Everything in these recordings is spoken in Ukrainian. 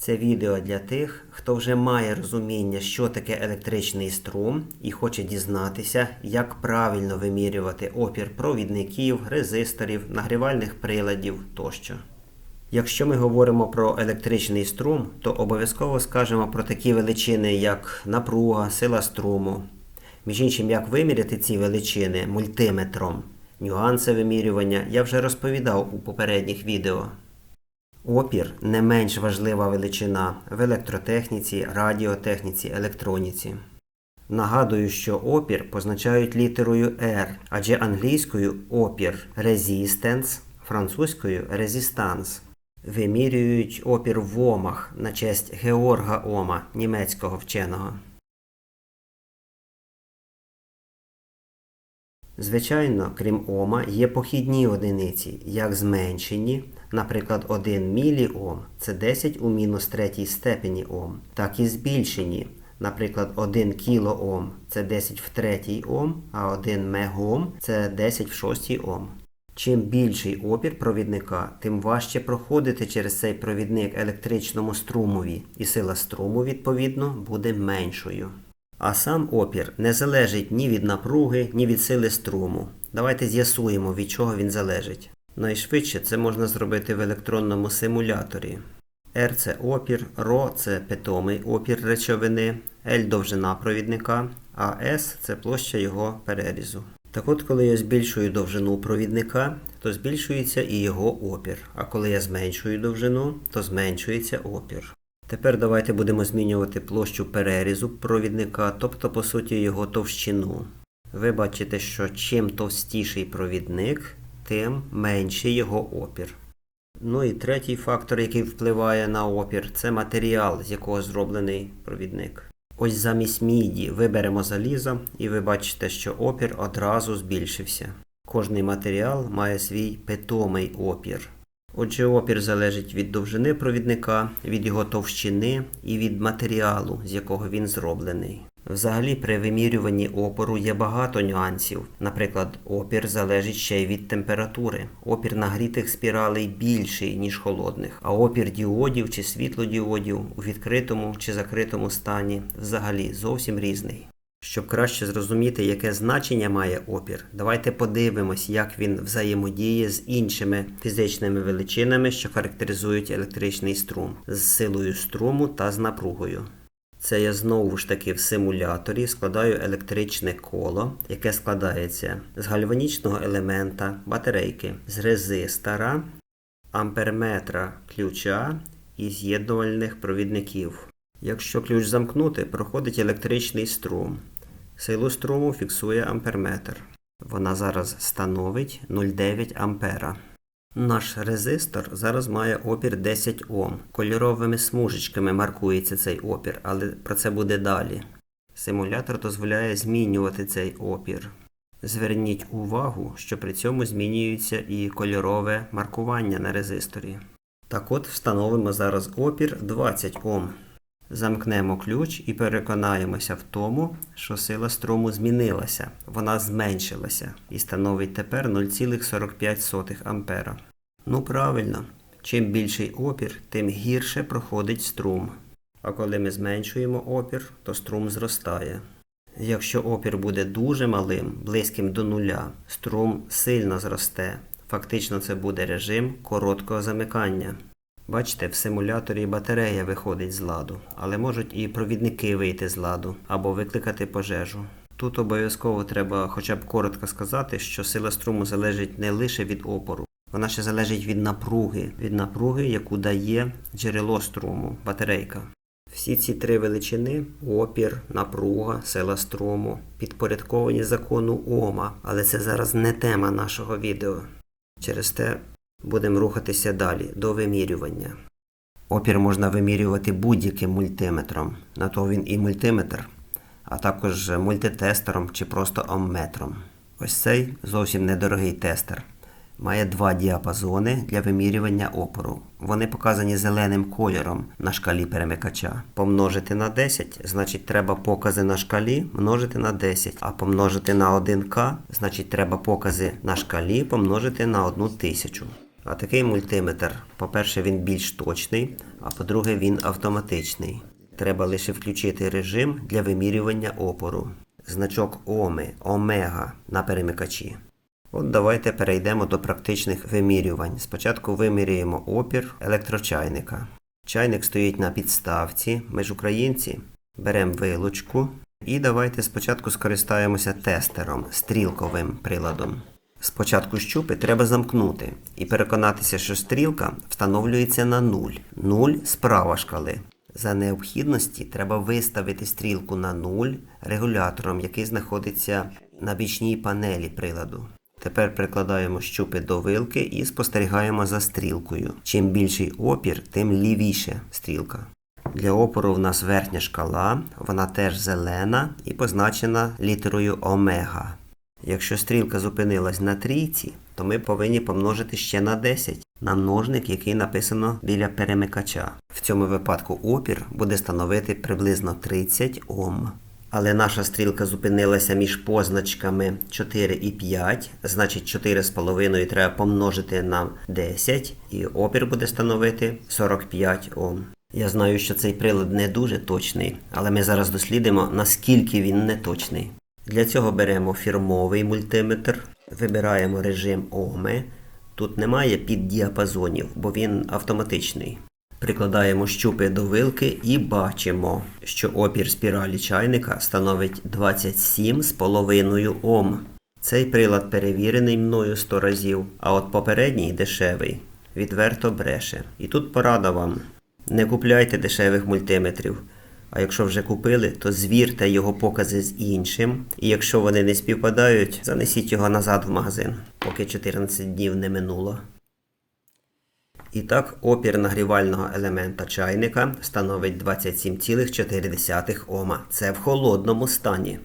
Це відео для тих, хто вже має розуміння, що таке електричний струм, і хоче дізнатися, як правильно вимірювати опір провідників, резисторів, нагрівальних приладів тощо. Якщо ми говоримо про електричний струм, то обов'язково скажемо про такі величини, як напруга, сила струму. Між іншим, як виміряти ці величини мультиметром, нюанси вимірювання я вже розповідав у попередніх відео. Опір – не менш важлива величина в електротехніці, радіотехніці, електроніці. Нагадую, що опір позначають літерою R, адже англійською опір – resistance, французькою – resistance. Вимірюють опір в омах на честь Георга Ома, німецького вченого. Звичайно, крім Ома, є похідні одиниці, як зменшені, наприклад, 1 міліом – це 10 у мінус третій степені Ом, так і збільшені, наприклад, 1 кілоом – це 10 в третій Ом, а 1 мегом – це 10 в шостій Ом. Чим більший опір провідника, тим важче проходити через цей провідник електричному струмові, і сила струму, відповідно, буде меншою. А сам опір не залежить ні від напруги, ні від сили струму. Давайте з'ясуємо, від чого він залежить. Найшвидше це можна зробити в електронному симуляторі. R – це опір, ρ – це питомий опір речовини, L – довжина провідника, а S – це площа його перерізу. Так от, коли я збільшую довжину провідника, то збільшується і його опір. А коли я зменшую довжину, то зменшується опір. Тепер давайте будемо змінювати площу перерізу провідника, тобто, по суті, його товщину. Ви бачите, що чим товстіший провідник, тим менший його опір. Ну і третій фактор, який впливає на опір, це матеріал, з якого зроблений провідник. Ось замість міді виберемо залізо, і ви бачите, що опір одразу збільшився. Кожний матеріал має свій питомий опір. Отже, опір залежить від довжини провідника, від його товщини і від матеріалу, з якого він зроблений. Взагалі, при вимірюванні опору є багато нюансів. Наприклад, опір залежить ще й від температури. Опір нагрітих спіралей більший, ніж холодних, а опір діодів чи світлодіодів у відкритому чи закритому стані взагалі зовсім різний. Щоб краще зрозуміти, яке значення має опір, давайте подивимось, як він взаємодіє з іншими фізичними величинами, що характеризують електричний струм, з силою струму та з напругою. Це я знову ж таки в симуляторі складаю електричне коло, яке складається з гальванічного елемента, батарейки, з резистора, амперметра ключа і з'єднувальних провідників. Якщо ключ замкнути, проходить електричний струм. Силу струму фіксує амперметр. Вона зараз становить 0,9 ампера. Наш резистор зараз має опір 10 Ом. Кольоровими смужечками маркується цей опір, але про це буде далі. Симулятор дозволяє змінювати цей опір. Зверніть увагу, що при цьому змінюється і кольорове маркування на резисторі. Так от, встановимо зараз опір 20 Ом. Замкнемо ключ і переконаємося в тому, що сила струму змінилася, вона зменшилася і становить тепер 0,45 ампера. Ну правильно, чим більший опір, тим гірше проходить струм. А коли ми зменшуємо опір, то струм зростає. Якщо опір буде дуже малим, близьким до нуля, струм сильно зросте. Фактично це буде режим короткого замикання. Бачите, в симуляторі батарея виходить з ладу, але можуть і провідники вийти з ладу або викликати пожежу. Тут обов'язково треба хоча б коротко сказати, що сила струму залежить не лише від опору, вона ще залежить від напруги, яку дає джерело струму, батарейка. Всі ці три величини – опір, напруга, сила струму – підпорядковані закону Ома, але це зараз не тема нашого відео. Через те будемо рухатися далі, до вимірювання. Опір можна вимірювати будь-яким мультиметром, на то він і мультиметр, а також мультитестером чи просто омметром. Ось цей зовсім недорогий тестер. Має два діапазони для вимірювання опору. Вони показані зеленим кольором на шкалі перемикача. Помножити на 10, значить треба покази на шкалі множити на 10, а помножити на 1К, значить треба покази на шкалі помножити на 1000. А такий мультиметр, по-перше, він більш точний, а по-друге, він автоматичний. Треба лише включити режим для вимірювання опору. Значок Оми, Омега на перемикачі. От давайте перейдемо до практичних вимірювань. Спочатку вимірюємо опір електрочайника. Чайник стоїть на підставці, ми ж українці. Беремо вилочку і давайте спочатку скористаємося тестером, стрілковим приладом. Спочатку щупи треба замкнути і переконатися, що стрілка встановлюється на 0. 0 справа шкали. За необхідності треба виставити стрілку на 0 регулятором, який знаходиться на бічній панелі приладу. Тепер прикладаємо щупи до вилки і спостерігаємо за стрілкою. Чим більший опір, тим лівіше стрілка. Для опору в нас верхня шкала, вона теж зелена і позначена літерою омега. Якщо стрілка зупинилась на трійці, то ми повинні помножити ще на 10 на множник, який написано біля перемикача. В цьому випадку опір буде становити приблизно 30 Ом. Але наша стрілка зупинилася між позначками 4 і 5, значить 4,5 треба помножити на 10 і опір буде становити 45 Ом. Я знаю, що цей прилад не дуже точний, але ми зараз дослідимо, наскільки він не точний. Для цього беремо фірмовий мультиметр, вибираємо режим Оми. Тут немає піддіапазонів, бо він автоматичний. Прикладаємо щупи до вилки і бачимо, що опір спіралі чайника становить 27,5 Ом. Цей прилад перевірений мною 100 разів, а от попередній дешевий відверто бреше. І тут порада вам. Не купляйте дешевих мультиметрів. А якщо вже купили, то звірте його покази з іншим. І якщо вони не співпадають, занесіть його назад в магазин, поки 14 днів не минуло. І так, опір нагрівального елемента чайника становить 27,4 Ома. Це в холодному стані.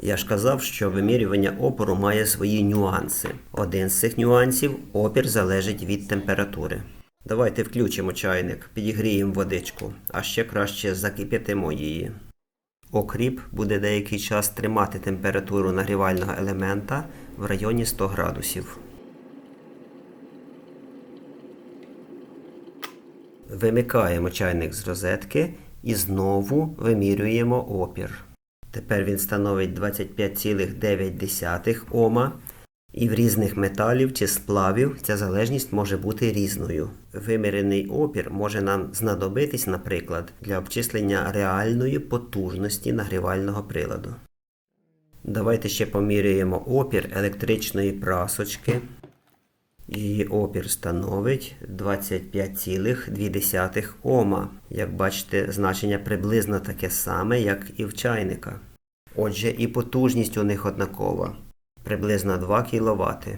Я ж казав, що вимірювання опору має свої нюанси. Один з цих нюансів – опір залежить від температури. Давайте включимо чайник, підігріємо водичку, а ще краще закип'ятимо її. Окріп буде деякий час тримати температуру нагрівального елемента в районі 100 градусів. Вимикаємо чайник з розетки і знову вимірюємо опір. Тепер він становить 25,9 Ома. І в різних металів чи сплавів ця залежність може бути різною. Вимірений опір може нам знадобитись, наприклад, для обчислення реальної потужності нагрівального приладу. Давайте ще поміряємо опір електричної прасочки. Її опір становить 25,2 Ома. Як бачите, значення приблизно таке саме, як і в чайника. Отже, і потужність у них однакова. Приблизно 2 кВт.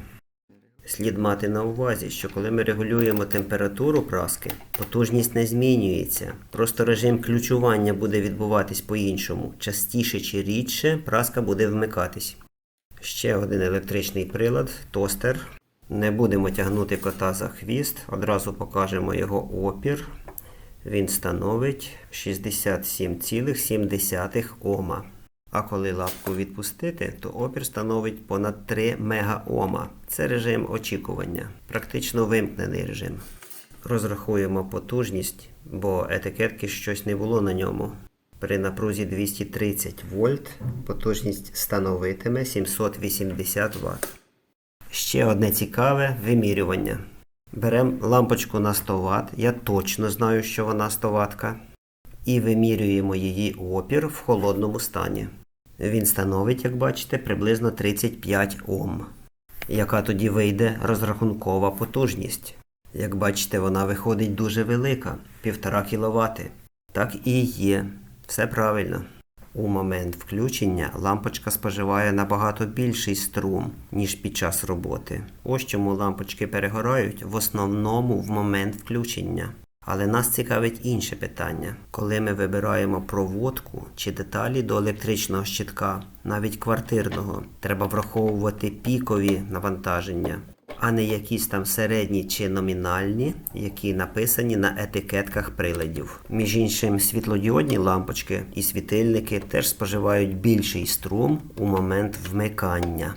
Слід мати на увазі, що коли ми регулюємо температуру праски, потужність не змінюється. Просто режим ключування буде відбуватись по-іншому. Частіше чи рідше праска буде вмикатись. Ще один електричний прилад – тостер. Не будемо тягнути кота за хвіст, одразу покажемо його опір. Він становить 67,7 Ома. А коли лапку відпустити, то опір становить понад 3 мегаома. Це режим очікування. Практично вимкнений режим. Розрахуємо потужність, бо етикетки щось не було на ньому. При напрузі 230 вольт потужність становитиме 780 Вт. Ще одне цікаве вимірювання. Беремо лампочку на 100 Вт, я точно знаю, що вона 100 Вт-ка. І вимірюємо її опір в холодному стані. Він становить, як бачите, приблизно 35 Ом. Яка тоді вийде розрахункова потужність? Як бачите, вона виходить дуже велика – 1,5 кВт. Так і є. Все правильно. У момент включення лампочка споживає набагато більший струм, ніж під час роботи. Ось чому лампочки перегорають в основному в момент включення. Але нас цікавить інше питання. Коли ми вибираємо проводку чи деталі до електричного щитка, навіть квартирного, треба враховувати пікові навантаження, а не якісь там середні чи номінальні, які написані на етикетках приладів. Між іншим, світлодіодні лампочки і світильники теж споживають більший струм у момент вмикання.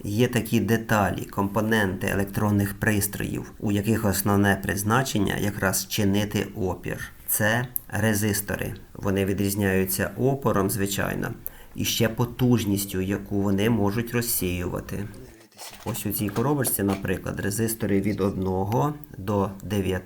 Є такі деталі, компоненти електронних пристроїв, у яких основне призначення якраз чинити опір. Це резистори. Вони відрізняються опором, звичайно, і ще потужністю, яку вони можуть розсіювати. Ось у цій коробочці, наприклад, резистори від 1 до 9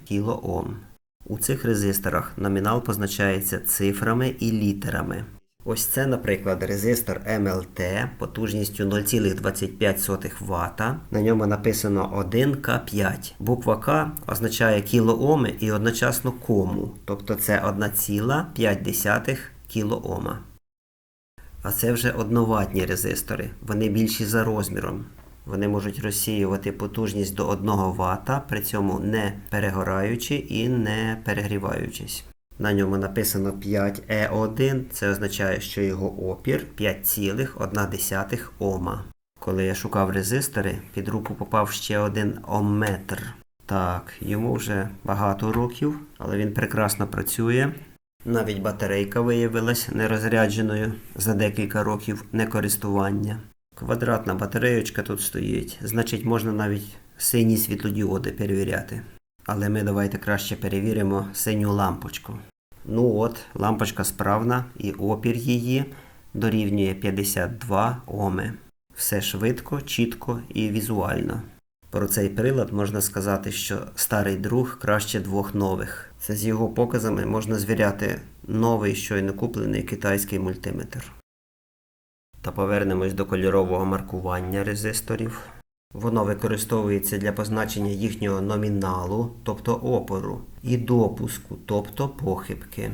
кОм. У цих резисторах номінал позначається цифрами і літерами. Ось це, наприклад, резистор МЛТ потужністю 0,25 Вт. На ньому написано 1К5. Буква К означає кілооми і одночасно кому, тобто це 1,5 кОм. А це вже одноватні резистори. Вони більші за розміром. Вони можуть розсіювати потужність до 1 Вт, при цьому не перегораючи і не перегріваючись. На ньому написано 5Е1, це означає, що його опір 5,1 Ома. Коли я шукав резистори, під руку попав ще один омметр. Так, йому вже багато років, але він прекрасно працює. Навіть батарейка виявилась нерозрядженою за декілька років некористування. Квадратна батареєчка тут стоїть, значить можна навіть сині світлодіоди перевіряти. Але ми давайте краще перевіримо синю лампочку. Ну от, лампочка справна і опір її дорівнює 52 Оми. Все швидко, чітко і візуально. Про цей прилад можна сказати, що старий друг краще двох нових. Це з його показами можна звіряти новий щойно куплений китайський мультиметр. Та повернемось до кольорового маркування резисторів. Воно використовується для позначення їхнього номіналу, тобто опору, і допуску, тобто похибки.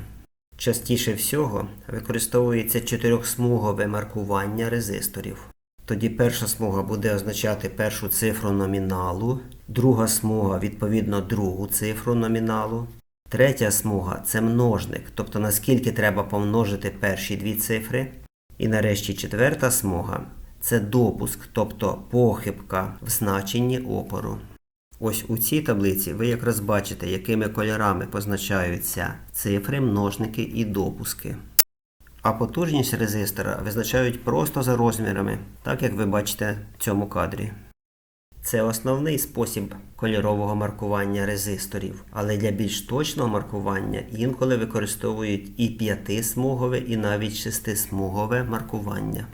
Частіше всього використовується 4-смугове маркування резисторів. Тоді перша смуга буде означати першу цифру номіналу, друга смуга відповідно другу цифру номіналу, третя смуга – це множник, тобто наскільки треба помножити перші дві цифри, і нарешті четверта смуга – це допуск, тобто похибка в значенні опору. Ось у цій таблиці ви якраз бачите, якими кольорами позначаються цифри, множники і допуски. А потужність резистора визначають просто за розмірами, так як ви бачите в цьому кадрі. Це основний спосіб кольорового маркування резисторів, але для більш точного маркування інколи використовують і 5-смугове, і навіть 6-смугове маркування.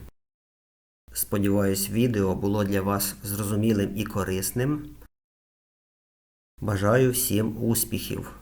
Сподіваюсь, відео було для вас зрозумілим і корисним. Бажаю всім успіхів!